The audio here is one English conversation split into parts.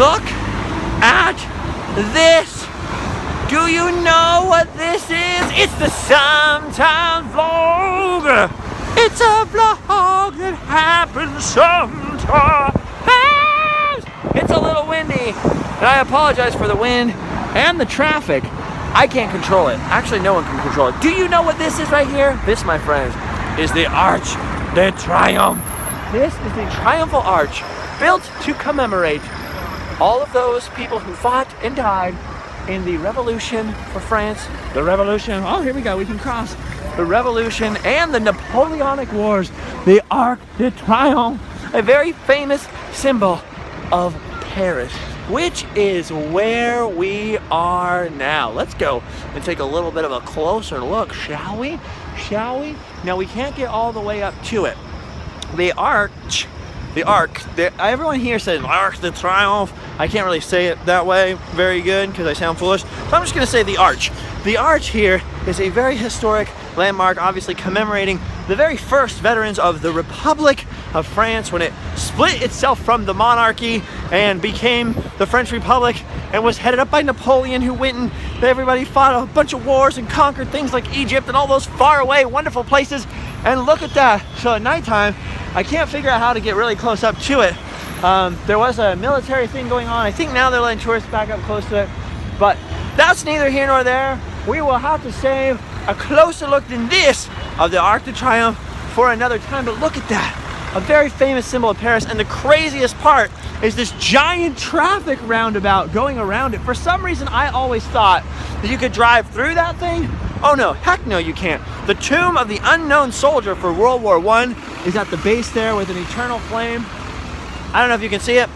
look at this. Do you know what this is? It's the Sometimes Vlog. It's a vlog that happens sometimes. It's a little windy, and I apologize for the wind and the traffic. I can't control it. Actually, no one can control it. Do you know what this is right here? This, my friends, is the Arc de Triomphe. This is the triumphal arch built to commemorate all of those people who fought and died in the Revolution for France. The Revolution, oh, here we go, we can cross. The Revolution and the Napoleonic Wars. The Arc de Triomphe, a very famous symbol of Paris, which is where we are now. Let's go and take a little bit of a closer look, shall we? Now, we can't get all the way up to it. The Arc, everyone here says Arc de Triomphe. I can't really say it that way very good because I sound foolish. So I'm just going to say the arch. The arch here is a very historic landmark, obviously commemorating the very first veterans of the Republic of France when it split itself from the monarchy and became the French Republic and was headed up by Napoleon, who went and everybody fought a bunch of wars and conquered things like Egypt and all those far away wonderful places. And look at that. So at nighttime, I can't figure out how to get really close up to it. There was a military thing going on. I think now they're letting tourists back up close to it, but that's neither here nor there. We will have to save a closer look than this of the Arc de Triomphe for another time. But look at that, a very famous symbol of Paris. And the craziest part is this giant traffic roundabout going around it. For some reason, I always thought that you could drive through that thing. Oh no, heck no, you can't. The tomb of the unknown soldier for World War I is at the base there with an eternal flame. I don't know if you can see it.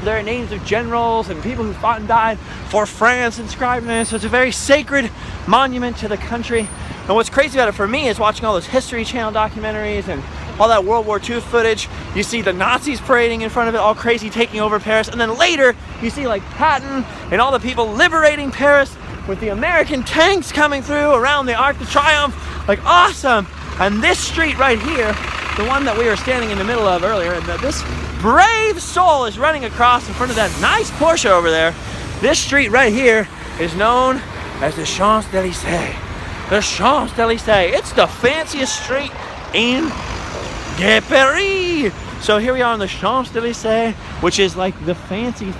There are names of generals and people who fought and died for France inscribed in it. So it's a very sacred monument to the country. And what's crazy about it for me is watching all those History Channel documentaries and all that World War II footage. You see the Nazis parading in front of it, all crazy, taking over Paris. And then later, you see like Patton and all the people liberating Paris with the American tanks coming through around the Arc de Triomphe. Like, awesome. And this street right here, the one that we were standing in the middle of earlier, and this brave soul is running across in front of that nice Porsche over there. This street right here is known as the Champs Elysees. The Champs Elysees. It's the fanciest street in Paris. So here we are on the Champs Elysees, which is like the fancy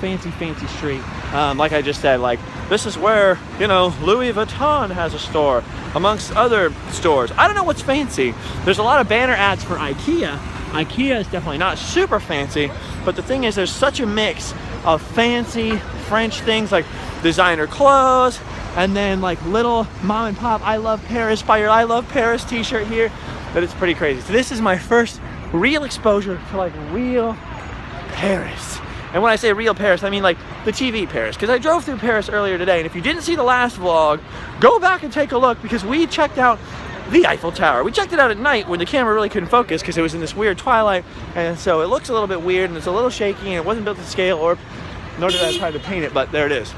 street. Like I just said, like this is where, you know, Louis Vuitton has a store amongst other stores. I don't know what's fancy. There's a lot of banner ads for IKEA. IKEA is definitely not super fancy, but the thing is there's such a mix of fancy French things like designer clothes and then like little mom and pop I Love Paris, buy your I Love Paris t-shirt here, that it's pretty crazy. So this is my first real exposure to like real Paris. And when I say real Paris, I mean like the TV Paris, because I drove through Paris earlier today, and if you didn't see the last vlog, go back and take a look, because we checked out the Eiffel Tower. We checked it out at night when the camera really couldn't focus because it was in this weird twilight, and so it looks a little bit weird and it's a little shaky and it wasn't built to scale, or nor did I try to paint it, but there it is.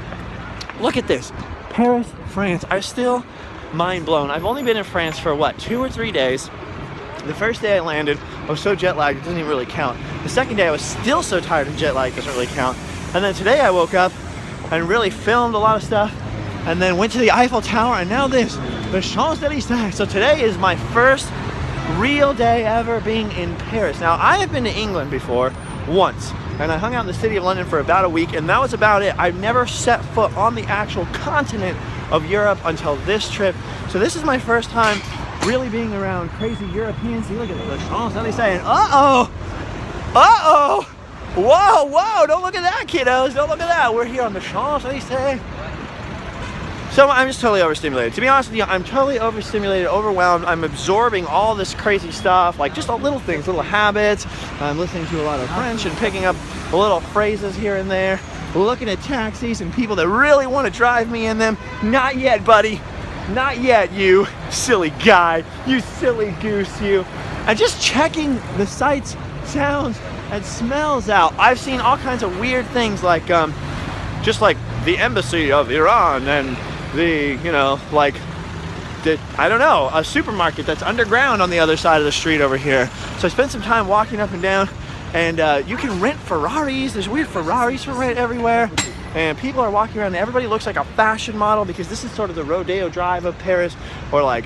Look at this. Paris, France. I'm still mind blown. I've only been in France for what, 2 or 3 days. The first day I landed, I was so jet lagged it doesn't even really count. The second day I was still so tired and jet lagged, it doesn't really count. And then today I woke up and really filmed a lot of stuff, and then went to the Eiffel Tower, and now this, the Champs Elysees. So today is my first real day ever being in Paris. Now, I have been to England before, once, and I hung out in the city of London for about a week, and that was about it. I've never set foot on the actual continent of Europe until this trip. So this is my first time really being around crazy Europeans. See, look at the Champs Elysees, and whoa, don't look at that, kiddos, don't look at that. We're here on the Champs Elysees. So I'm just totally overstimulated. To be honest with you, I'm totally overstimulated, overwhelmed. I'm absorbing all this crazy stuff, like just all little things, little habits. I'm listening to a lot of French and picking up little phrases here and there. Looking at taxis and people that really want to drive me in them. Not yet, buddy. Not yet, you silly guy. You silly goose, you. And just checking the sights, sounds, and smells out. I've seen all kinds of weird things like, just like the embassy of Iran and the, you know, like, I don't know, a supermarket that's underground on the other side of the street over here. So I spent some time walking up and down And you can rent Ferraris. There's weird Ferraris for rent everywhere. And people are walking around, and everybody looks like a fashion model, because this is sort of the Rodeo Drive of Paris, or like,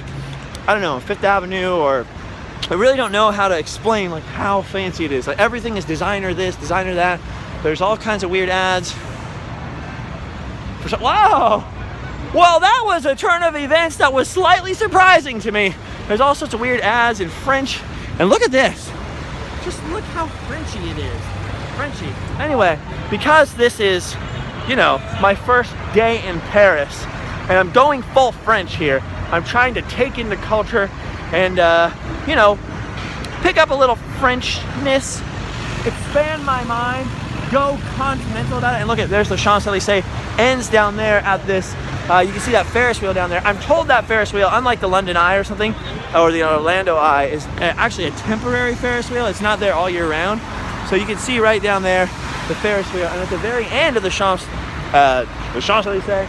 I don't know, Fifth Avenue, or I really don't know how to explain like how fancy it is. Like everything is designer this, designer that. There's all kinds of weird ads. Wow! Well, that was a turn of events that was slightly surprising to me. There's all sorts of weird ads in French. And look at this. Just look how Frenchy it is. Frenchy. Anyway, because this is, you know, my first day in Paris, and I'm going full French here, I'm trying to take in the culture and, you know, pick up a little Frenchness, expand my mind, go continental about it. And look at, there's the Champs Elysees, ends down there at this, you can see that Ferris wheel down there. I'm told that Ferris wheel, unlike the London Eye or something, or the Orlando Eye, is actually a temporary Ferris wheel. It's not there all year round. So you can see right down there the Ferris wheel, and at the very end of the Champs Elysees,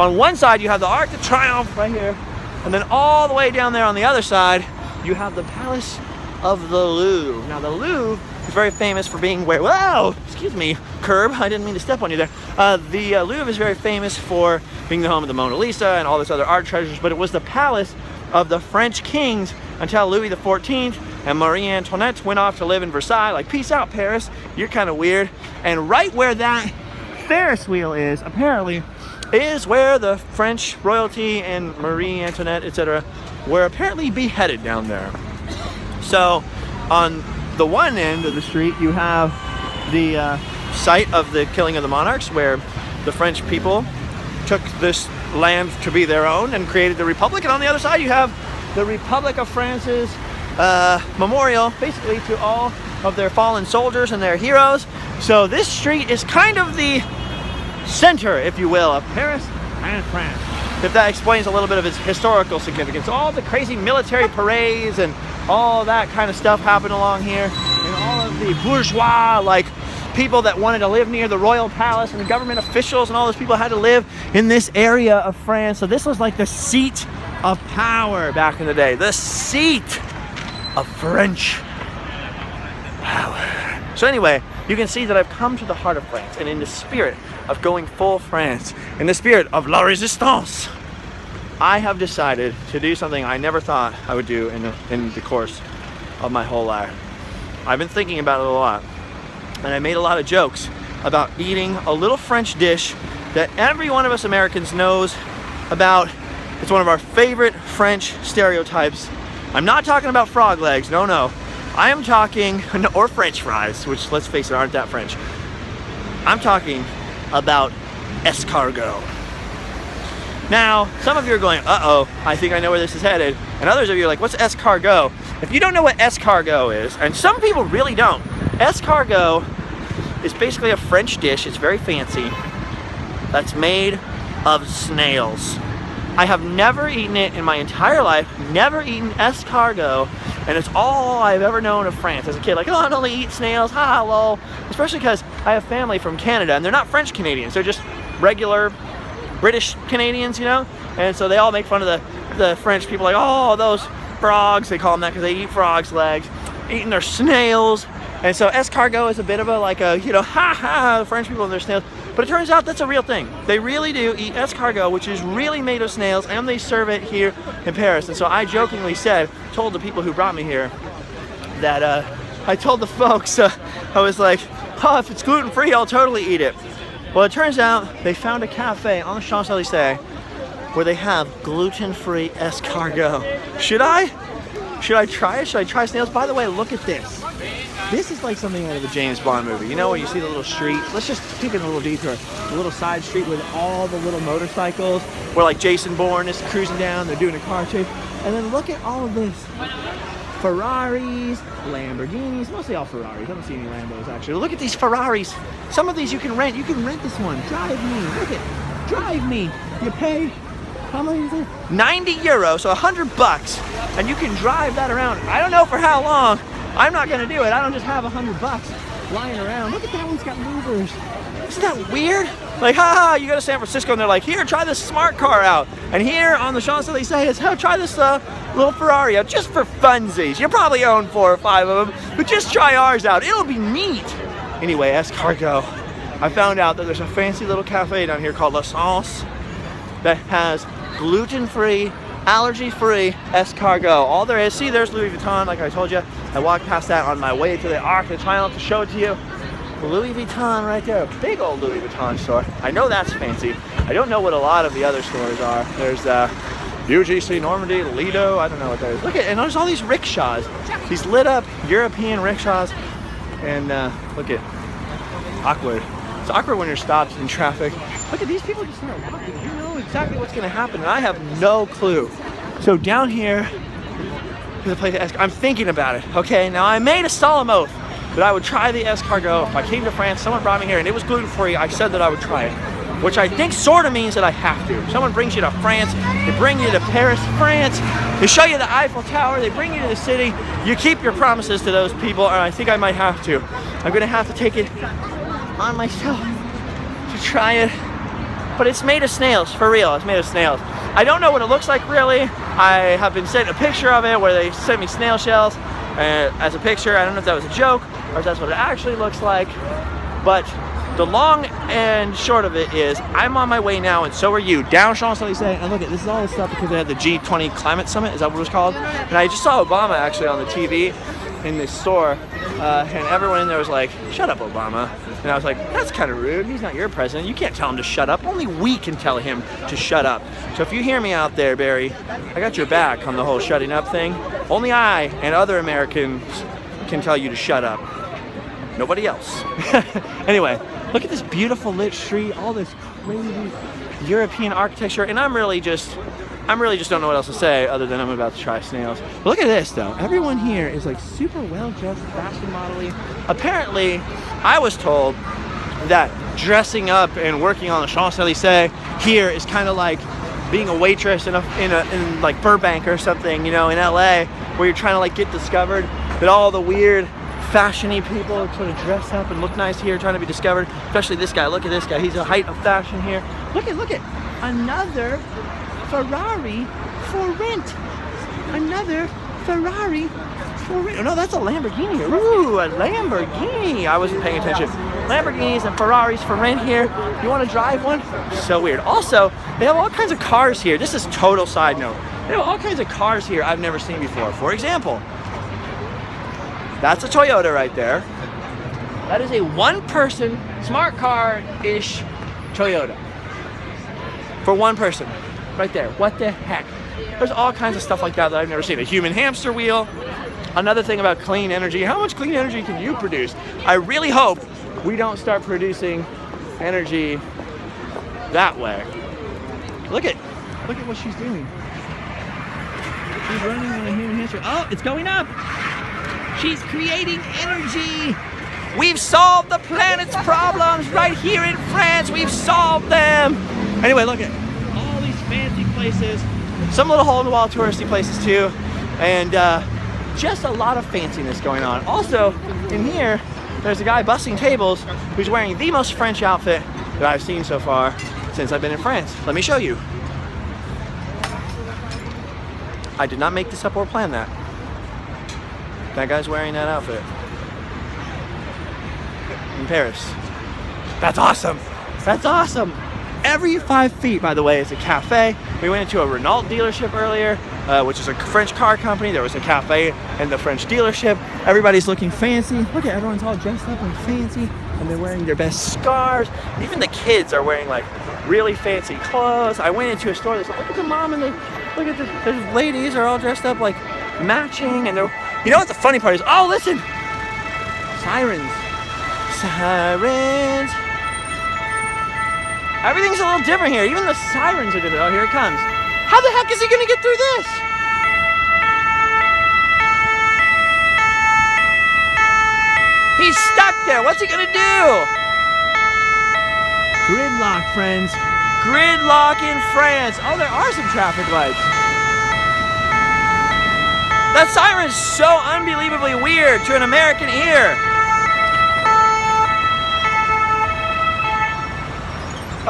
on one side you have the Arc de Triomphe right here, and then all the way down there on the other side you have the Palace of the Louvre. Now the Louvre is very famous for being where, whoa, excuse me, curb, I didn't mean to step on you there. The Louvre is very famous for being the home of the Mona Lisa and all this other art treasures, but it was the palace of the French kings until Louis XIV and Marie Antoinette went off to live in Versailles. Like, peace out, Paris, you're kind of weird. And right where that Ferris wheel is, apparently, is where the French royalty and Marie Antoinette, etc., were apparently beheaded down there. So on the one end of the street you have the site of the killing of the monarchs, where the French people took this land to be their own and created the Republic, and on the other side you have the Republic of France's memorial, basically, to all of their fallen soldiers and their heroes. So this street is kind of the center, if you will, of Paris and France, if that explains a little bit of its historical significance. All the crazy military parades and all that kind of stuff happened along here, and all of the bourgeois, like people that wanted to live near the royal palace, and the government officials and all those people had to live in this area of France. So this was like the seat of power back in the day, the seat of French power. So anyway, you can see that I've come to the heart of France, and in the spirit of going full France, in the spirit of la resistance, I have decided to do something I never thought I would do in the course of my whole life. I've been thinking about it a lot, and I made a lot of jokes about eating a little French dish that every one of us Americans knows about. It's one of our favorite French stereotypes. I'm not talking about frog legs, no. I am talking, or French fries, which, let's face it, aren't that French. I'm talking about escargot. Now, some of you are going, uh-oh, I think I know where this is headed. And others of you are like, what's escargot? If you don't know what escargot is, and some people really don't, escargot is basically a French dish. It's very fancy. That's made of snails. I have never eaten it in my entire life, never eaten escargot, and it's all I've ever known of France as a kid. Like, oh, I only eat snails, ha, lol. Especially because I have family from Canada, and they're not French Canadians. They're just regular British Canadians, you know? And so they all make fun of the French people, like, oh, those frogs. They call them that because they eat frogs' legs, eating their snails. And so escargot is a bit of a, like a, you know, ha, the French people and their snails. But it turns out that's a real thing. They really do eat escargot, which is really made of snails, and they serve it here in Paris. And so I jokingly told the people who brought me here that I told the folks, I was like, oh, if it's gluten-free, I'll totally eat it. Well, it turns out they found a cafe on the Champs Elysees where they have gluten-free escargot. Should I try it? Should I try snails? By the way, look at this. This is like something out of a James Bond movie. You know, when you see the little street? Let's just take in a little detour. The little side street with all the little motorcycles, where like Jason Bourne is cruising down, they're doing a car chase. And then look at all of this. Ferraris, Lamborghinis, mostly all Ferraris. I don't see any Lambos, actually. Look at these Ferraris. Some of these you can rent. You can rent this one. Drive me. Look at, drive me. You pay, how much is it? 90 euros, so $100, and you can drive that around. I don't know for how long. I'm not gonna do it. I don't just have $100. lying around. Look at that one's got movers. Isn't that weird? Like, haha, you go to San Francisco and they're like, here, try this smart car out. And here on the Champs Elysees, try this little Ferrari out just for funsies. You probably own 4 or 5 of them, but just try ours out. It'll be neat. Anyway, Escargot. I found out that there's a fancy little cafe down here called Snails that has gluten-free, allergy-free escargot. All there is, see, there's Louis Vuitton, like I told you. I walked past that on my way to the Arc de Triomphe to show it to you. Louis Vuitton right there, big old Louis Vuitton store. I know that's fancy. I don't know what a lot of the other stores are. There's UGC, Normandy, Lido, I don't know what that is. Look at, and there's all these rickshaws, these lit up European rickshaws. And look at, awkward. It's awkward when you're stopped in traffic. Look at these people just start walking. You know exactly what's gonna happen, and I have no clue. So down here is a place to ask. I'm thinking about it, okay? Now I made a solemn oath that I would try the escargot. If I came to France, someone brought me here and it was gluten-free, I said that I would try it. Which I think sort of means that I have to. Someone brings you to France, they bring you to Paris, France, they show you the Eiffel Tower, they bring you to the city, you keep your promises to those people, and I think I might have to. I'm gonna have to take it on myself to try it. But it's made of snails, for real, it's made of snails. I don't know what it looks like really. I have been sent a picture of it where they sent me snail shells as a picture. I don't know if that was a joke or if that's what it actually looks like. But the long and short of it is I'm on my way now, and so are you, down Champs Elysees. And look at this is all this stuff because they had the G20 climate summit, is that what it was called? And I just saw Obama actually on the TV in this store, and everyone in there was like, shut up, Obama. And I was like, that's kind of rude. He's not your president. You can't tell him to shut up. Only we can tell him to shut up. So if you hear me out there, Barry, I got your back on the whole shutting up thing. Only I and other Americans can tell you to shut up. Nobody else. Anyway, look at this beautiful lit street, all this crazy European architecture, and I'm really just don't know what else to say other than I'm about to try snails. But look at this though. Everyone here is like super well dressed, fashion modeling. Apparently, I was told that dressing up and working on the Champs Elysees here is kind of like being a waitress in like Burbank or something, you know, in LA, where you're trying to like get discovered. That all the weird fashion-y people sort of dress up and look nice here, trying to be discovered. Especially this guy. Look at this guy. He's a height of fashion here. Look at another Ferrari for rent. Another Ferrari for rent. Oh, no, that's a Lamborghini. Ooh, a Lamborghini. I wasn't paying attention. Lamborghinis and Ferraris for rent here. You want to drive one? So weird. Also, they have all kinds of cars here. This is total side note. They have all kinds of cars here I've never seen before. For example, that's a Toyota right there. That is a one-person, smart car-ish Toyota. For one person. Right there. What the heck? There's all kinds of stuff like that I've never seen. A human hamster wheel. Another thing about clean energy. How much clean energy can you produce? I really hope we don't start producing energy that way. Look at what she's doing. She's running on a human hamster. Oh, it's going up. She's creating energy. We've solved the planet's problems right here in France. We've solved them. Anyway, look at all these fancy places. Some little hole-in-the-wall touristy places too. And just a lot of fanciness going on. Also, in here, there's a guy bussing tables who's wearing the most French outfit that I've seen so far since I've been in France. Let me show you. I did not make this up or plan that. That guy's wearing that outfit in Paris. That's awesome. That's awesome. Every 5 feet, by the way, is a cafe. We went into a Renault dealership earlier, which is a French car company. There was a cafe in the French dealership. Everybody's looking fancy. Look at everyone's all dressed up and fancy, and they're wearing their best scarves. Even the kids are wearing like really fancy clothes. I went into a store. Look at the mom and look at the ladies are all dressed up like matching, and they're. You know what the funny part is? Oh, listen! Sirens. Sirens. Everything's a little different here. Even the sirens are different. Oh, here it comes. How the heck is he gonna get through this? He's stuck there. What's he gonna do? Gridlock, friends. Gridlock in France. Oh, there are some traffic lights. That siren is so unbelievably weird to an American ear.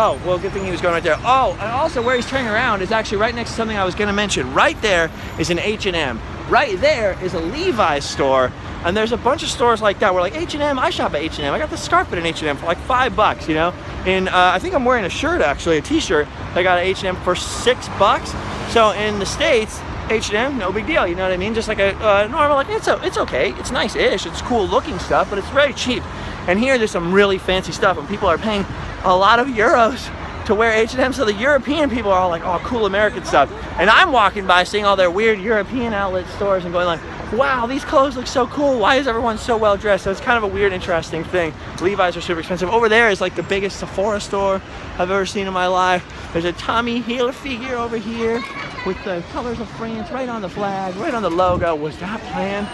Oh, well, good thing he was going right there. Oh, and also where he's turning around is actually right next to something I was going to mention. Right there is an H&M. Right there is a Levi's store. And there's a bunch of stores like that where like H&M, I shop at H&M. I got the scarf at an H&M for like $5, you know? And I think I'm wearing a shirt actually, a t-shirt. I got at H&M for $6. So in the States, H&M, no big deal, you know what I mean? Just like a normal, like it's okay, it's nice-ish, it's cool looking stuff, but it's very cheap. And here there's some really fancy stuff, and people are paying a lot of euros to wear H&M, so the European people are all like, oh, cool American stuff. And I'm walking by seeing all their weird European outlet stores and going like, wow, these clothes look so cool. Why is everyone so well dressed? So it's kind of a weird, interesting thing. Levi's are super expensive. Over there is like the biggest Sephora store I've ever seen in my life. There's a Tommy Hilfiger over here with the colors of France right on the flag, right on the logo. Was that planned?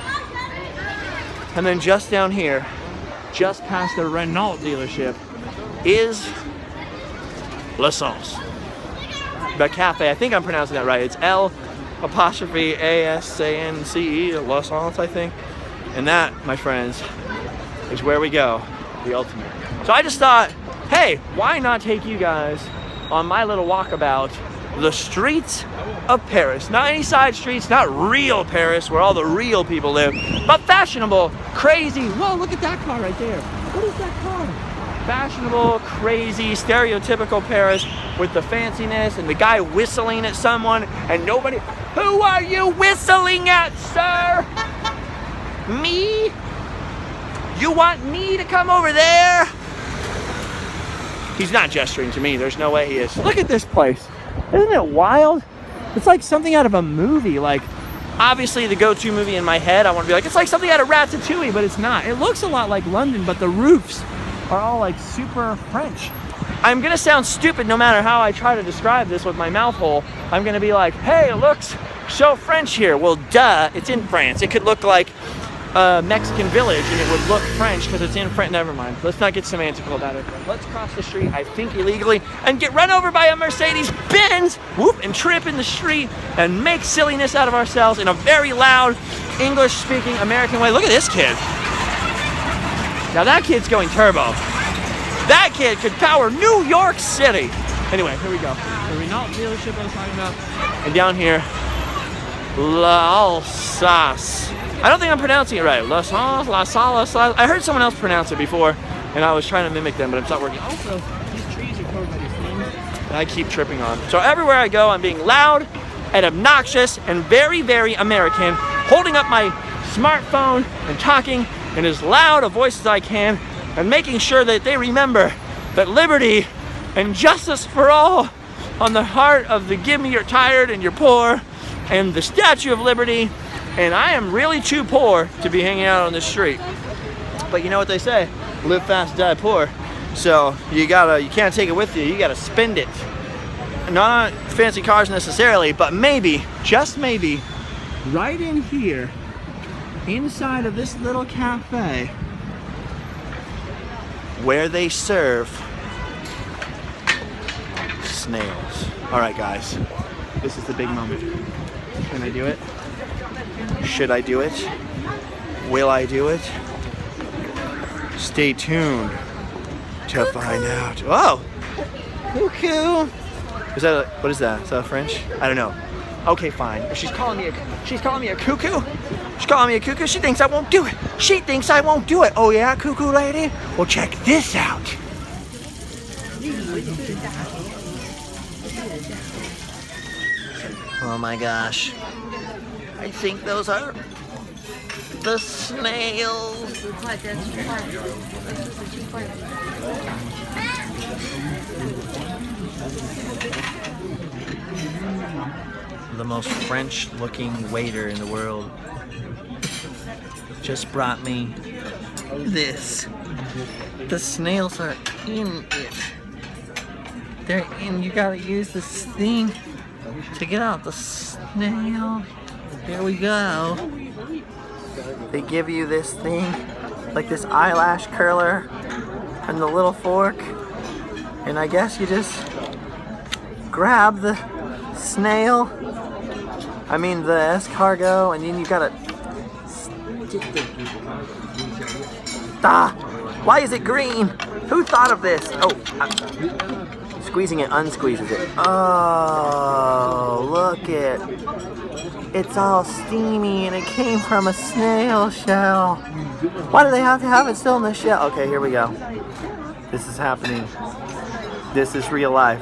And then just down here, just past the Renault dealership, is La Sauce. The cafe, I think I'm pronouncing that right. It's L'_ASANCE, La Sauce, I think. And that, my friends, is where we go, the ultimate. So I just thought, hey, why not take you guys on my little walkabout the streets of Paris. Not any side streets, not real Paris where all the real people live, but fashionable, crazy. Whoa, look at that car right there. What is that car? Fashionable, crazy, stereotypical Paris with the fanciness and the guy whistling at someone and nobody. Who are you whistling at, sir? Me? You want me to come over there? He's not gesturing to me. There's no way he is. Look at this place. Isn't it wild? It's like something out of a movie. Like, obviously the go-to movie in my head, I want to be like, it's like something out of Ratatouille, but it's not. It looks a lot like London, but the roofs are all like super French. I'm gonna sound stupid no matter how I try to describe this with my mouth hole. I'm gonna be like, hey, it looks so French here. Well, duh, it's in France. It could look like a Mexican village and it would look French because it's in France. Never mind. Let's not get semantical about it. Let's cross the street, I think illegally, and get run over by a Mercedes-Benz, whoop, and trip in the street and make silliness out of ourselves in a very loud, English-speaking American way. Look at this kid. Now that kid's going turbo. That kid could power New York City. Anyway, here we go. The Renault dealership I was talking about. And down here, La Sauce. I don't think I'm pronouncing it right. La Sauce, La Sauce. I heard someone else pronounce it before, and I was trying to mimic them, but it's not working. Also, these trees are covered by these things that I keep tripping on. So everywhere I go, I'm being loud and obnoxious and very, very American, holding up my smartphone and talking in as loud a voice as I can, and making sure that they remember that liberty and justice for all on the heart of the give me your tired and your poor and the Statue of Liberty. And I am really too poor to be hanging out on the street. But you know what they say, live fast, die poor. So you can't take it with you, you gotta spend it. Not fancy cars necessarily, but maybe, just maybe, right in here, inside of this little cafe, where they serve snails. All right, guys, this is the big moment. Can I do it? Should I do it? Will I do it? Stay tuned to find out. Oh, cuckoo. Is that what is that? Is that French? I don't know. Okay, fine. She's calling me a cuckoo. She's calling me a cuckoo. She thinks I won't do it. She thinks I won't do it. Oh yeah, cuckoo lady? Well, check this out. Oh my gosh. I think those are the snails. The most French-looking waiter in the world just brought me this. The snails are in it. They're in. You gotta use this thing to get out the snail. Here we go. They give you this thing, like this eyelash curler and the little fork, and I guess you just grab the snail, I mean the escargot, and then you gotta stick it. Why is it green? Who thought of this? Oh, squeezing it unsqueezes it. Oh, look it. It's all steamy and it came from a snail shell. Why do they have to have it still in the shell? Okay, here we go. This is happening. This is real life,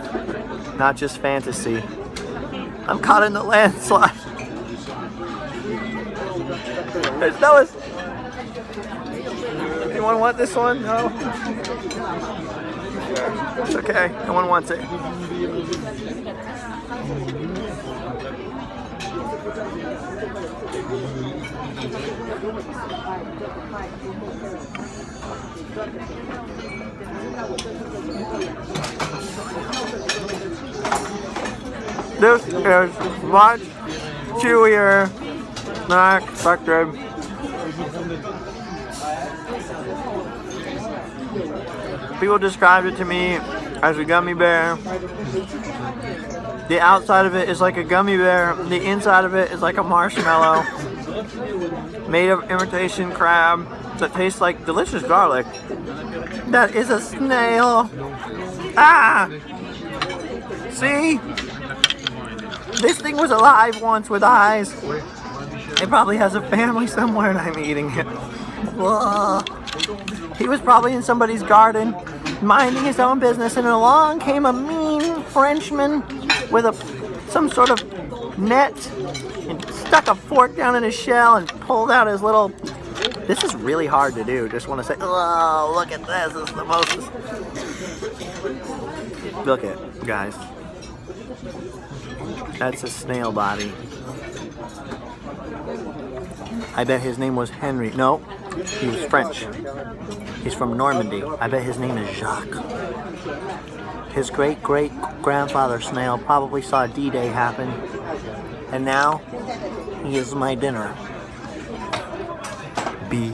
not just fantasy. I'm caught in the landslide. There's no... Anyone want this one? No? It's okay. No one wants it. This is much chewier than I expected. People described it to me as a gummy bear. The outside of it is like a gummy bear. The inside of it is like a marshmallow made of imitation crab that tastes like delicious garlic. That is a snail. Ah! See? This thing was alive once with eyes. It probably has a family somewhere and I'm eating it. Whoa. He was probably in somebody's garden, minding his own business, and along came a mean Frenchman with some sort of net and stuck a fork down in his shell and pulled out his little... This is really hard to do. Just want to say, oh, look at this. This is the most... Look at it, guys. That's a snail body. I bet his name was Henry. No, he was French. He's from Normandy. I bet his name is Jacques. His great-great-grandfather snail probably saw D-Day happen. And now, he is my dinner. Be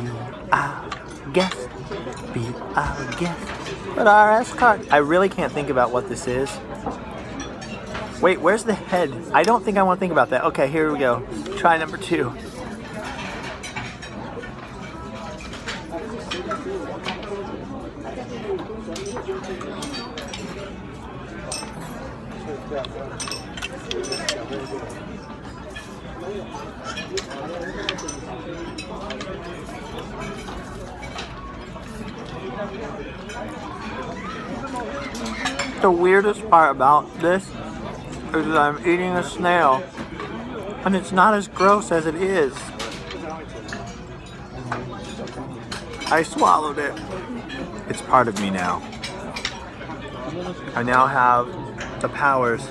our guest. Be our guest. But our escargot. I really can't think about what this is. Wait, where's the head? I don't think I want to think about that. Okay, here we go. Try number 2. The weirdest part about this is that I'm eating a snail and it's not as gross as it is. I swallowed it. It's part of me now. I now have the powers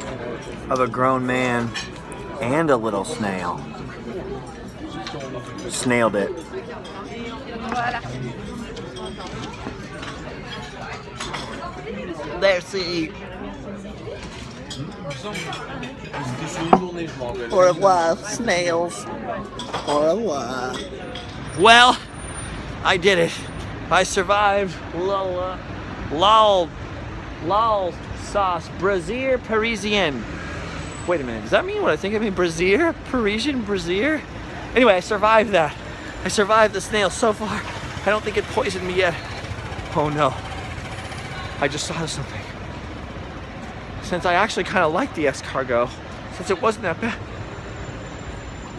of a grown man and a little snail. Snailed it. Merci. Au revoir, snails. Au revoir. Well, I did it. I survived. Lol sauce. Brazier Parisienne. Wait a minute. Does that mean what I think I mean? Brazier? Parisian? Brazier? Anyway, I survived that. I survived the snail so far. I don't think it poisoned me yet. Oh no. I just thought of something. Since I actually kind of like the escargot, since it wasn't that bad,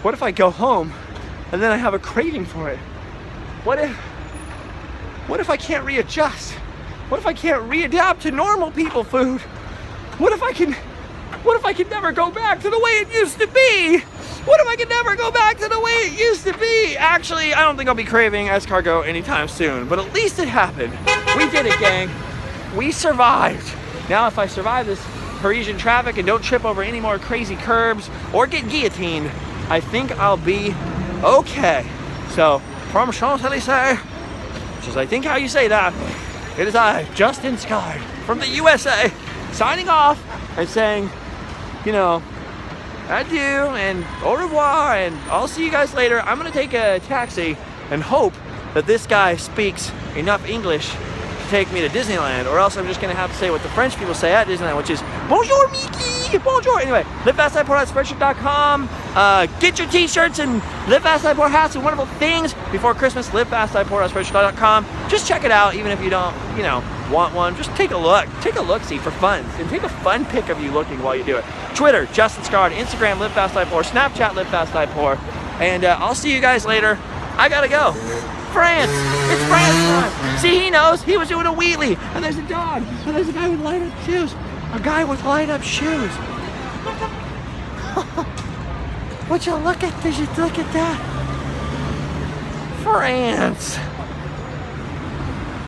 what if I go home and then I have a craving for it? What if I can't readjust? What if I can't readapt to normal people food? What if I can never go back to the way it used to be? What if I can never go back to the way it used to be? Actually, I don't think I'll be craving escargot anytime soon, but at least it happened. We did it, gang. We survived. Now, if I survive this Parisian traffic and don't trip over any more crazy curbs or get guillotined, I think I'll be okay. So, from Champs Elysees, which is I think how you say that, it is I, Justin Sky, from the USA, signing off and saying, you know, adieu and au revoir, and I'll see you guys later. I'm gonna take a taxi and hope that this guy speaks enough English to take me to Disneyland, or else I'm just gonna have to say what the French people say at Disneyland, which is bonjour Mickey, bonjour. Anyway, livefastlivepoor@spreadshirt.com. Get your t-shirts and Live Fast Live Poor hats and wonderful things before Christmas. Livefastlivepoor@spreadshirt.com. Just check it out, even if you don't, you know, want one, just take a look. Take a look-see for fun. And take a fun pic of you looking while you do it. Twitter, Justin Scard. Instagram, Live Fast Die Poor. Snapchat, Live Fast Die Poor. And I'll see you guys later. I gotta go. France! It's France time! See, he knows. He was doing a wheelie. And there's a dog. And there's a guy with light-up shoes. A guy with light-up shoes. Would you look at that? France!